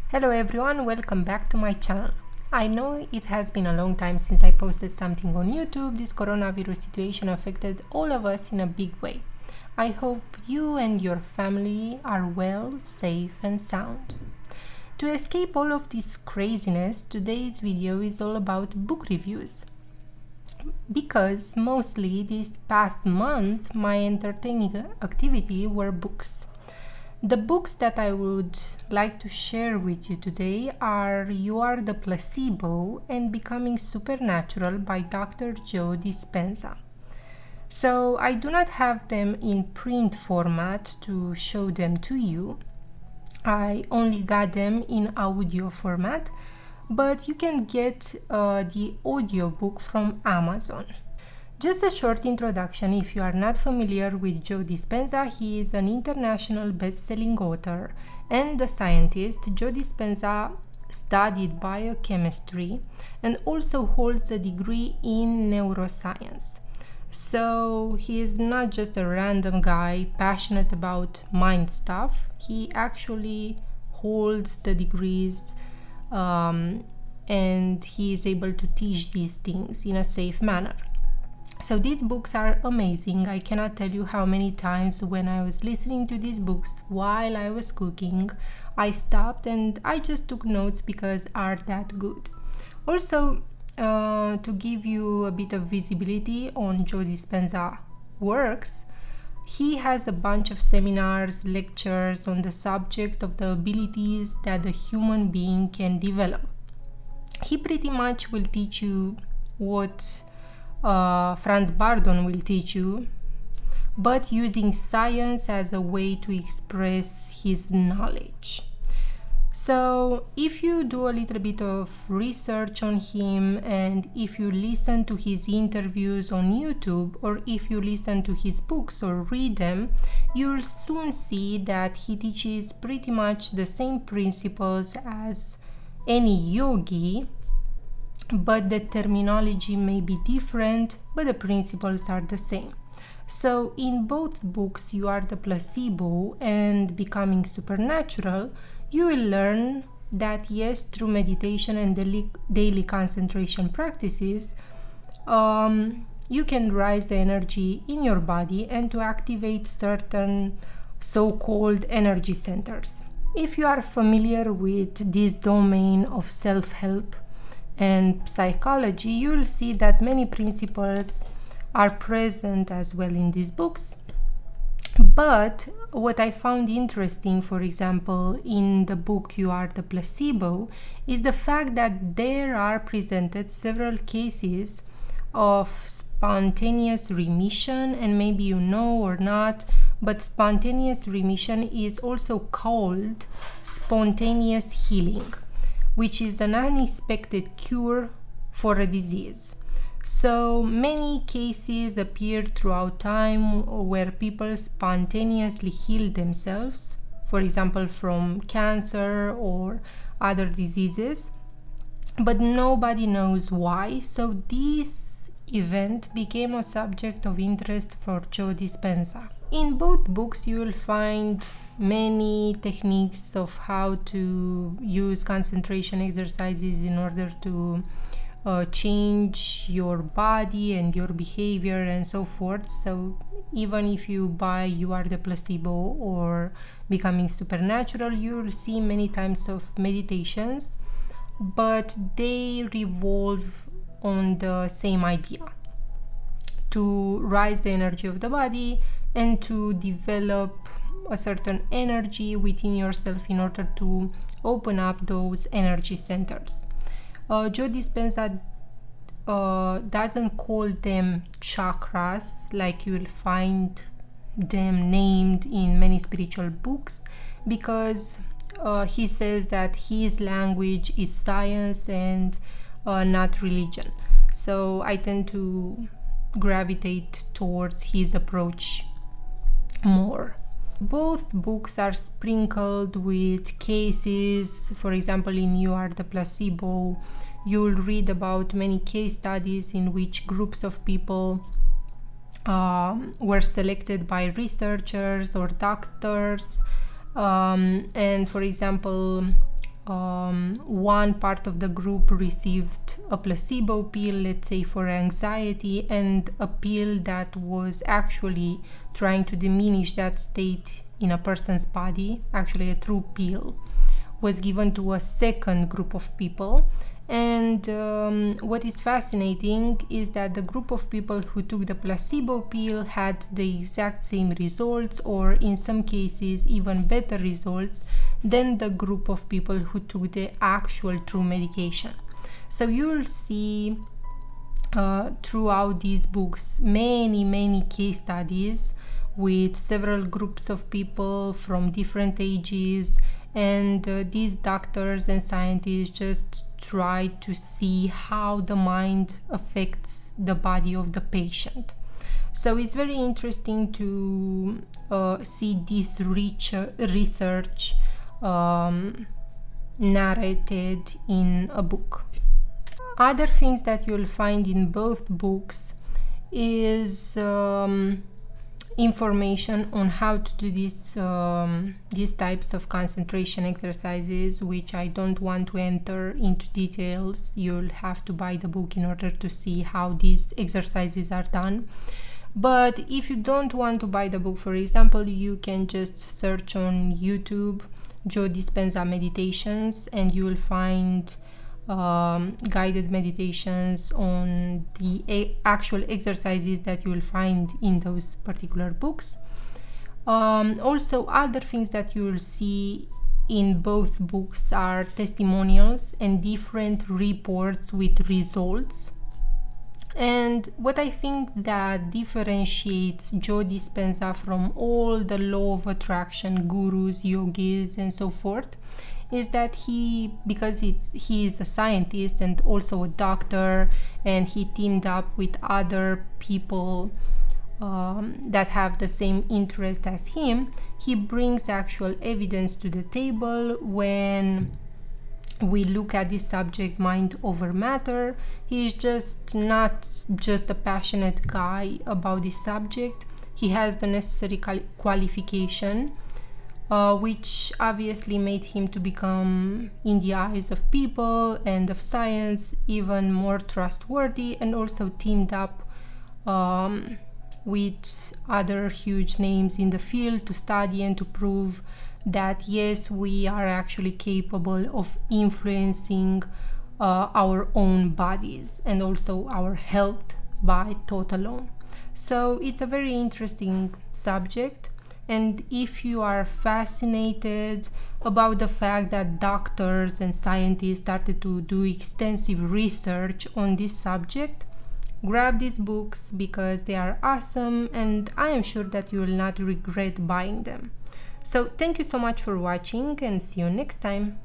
Hello everyone, welcome back to my channel. I know it has been a long time since I posted something on YouTube. This coronavirus situation affected all of us in a big way. I hope you and your family are well, safe and sound. To escape all of this craziness, today's video is all about book reviews. Because mostly this past month my entertaining activity were books. The books that I would like to share with you today are Are the Placebo and Becoming Supernatural by Dr. Joe Dispenza. So I do not have them in print format to show them to you. I only got them in audio format, but you can get the audiobook from Amazon. Just a short introduction if you are not familiar with Joe Dispenza. He is an international best-selling author and a scientist. Joe Dispenza studied biochemistry and also holds a degree in neuroscience. So he is not just a random guy passionate about mind stuff. He actually holds the degrees and he is able to teach these things in a safe manner. So these books are amazing. I cannot tell you how many times when I was listening to these books while I was cooking, I stopped and I just took notes because are that good. Also, to give you a bit of visibility on Joe Dispenza works, he has a bunch of seminars, lectures on the subject of the abilities that a human being can develop. He pretty much will teach you what Franz Bardon will teach you, but using science as a way to express his knowledge. So if you do a little bit of research on him and if you listen to his interviews on YouTube or if you listen to his books or read them, you'll soon see that he teaches pretty much the same principles as any yogi, but the terminology may be different, but the principles are the same. So in both books, You Are the Placebo and Becoming Supernatural, you will learn that yes, through meditation and daily concentration practices, you can rise the energy in your body and to activate certain so-called energy centers. If you are familiar with this domain of self-help and psychology, you will see that many principles are present as well in these books. But what I found interesting, for example, in the book You Are the Placebo, is the fact that there are presented several cases of spontaneous remission, and maybe you know or not, but spontaneous remission is also called spontaneous healing, which is an unexpected cure for a disease. So many cases appeared throughout time where people spontaneously healed themselves, for example from cancer or other diseases, but nobody knows why. So this event became a subject of interest for Joe Dispenza. In both books you will find many techniques of how to use concentration exercises in order to change your body and your behavior and so forth. So even if you buy You Are the Placebo or Becoming Supernatural, you will see many types of meditations, but they revolve on the same idea: to rise the energy of the body and to develop a certain energy within yourself in order to open up those energy centers. Joe Dispenza doesn't call them chakras like you will find them named in many spiritual books, because he says that his language is science and not religion. So I tend to gravitate towards his approach more. Both books are sprinkled with cases. For example, in You Are the Placebo, you'll read about many case studies in which groups of people were selected by researchers or doctors, and for example one part of the group received a placebo pill, let's say for anxiety, and a pill that was actually trying to diminish that state in a person's body, actually a true pill, was given to a second group of people. And what is fascinating is that the group of people who took the placebo pill had the exact same results, or in some cases even better results than the group of people who took the actual true medication. So you'll see throughout these books many case studies with several groups of people from different ages, and these doctors and scientists just try to see how the mind affects the body of the patient. So it's very interesting to see this research narrated in a book. Other things that you'll find in both books is information on how to do these types of concentration exercises, which I don't want to enter into details. You'll have to buy the book in order to see how these exercises are done. But if you don't want to buy the book, for example, you can just search on YouTube Joe Dispenza meditations, and you will find guided meditations on the actual exercises that you will find in those particular books. Also, other things that you will see in both books are testimonials and different reports with results. And what I think that differentiates Joe Dispenza from all the law of attraction gurus, yogis, and so forth is that because he is a scientist and also a doctor, and he teamed up with other people that have the same interest as him, he brings actual evidence to the table when we look at this subject, mind over matter. He's just not just a passionate guy about this subject. He has the necessary qualification, which obviously made him to become, in the eyes of people and of science, even more trustworthy, and also teamed up with other huge names in the field to study and to prove that yes, we are actually capable of influencing our own bodies and also our health by thought alone. So it's a very interesting subject, and if you are fascinated about the fact that doctors and scientists started to do extensive research on this subject, grab these books because they are awesome, and I am sure that you will not regret buying them. So thank you so much for watching, and see you next time.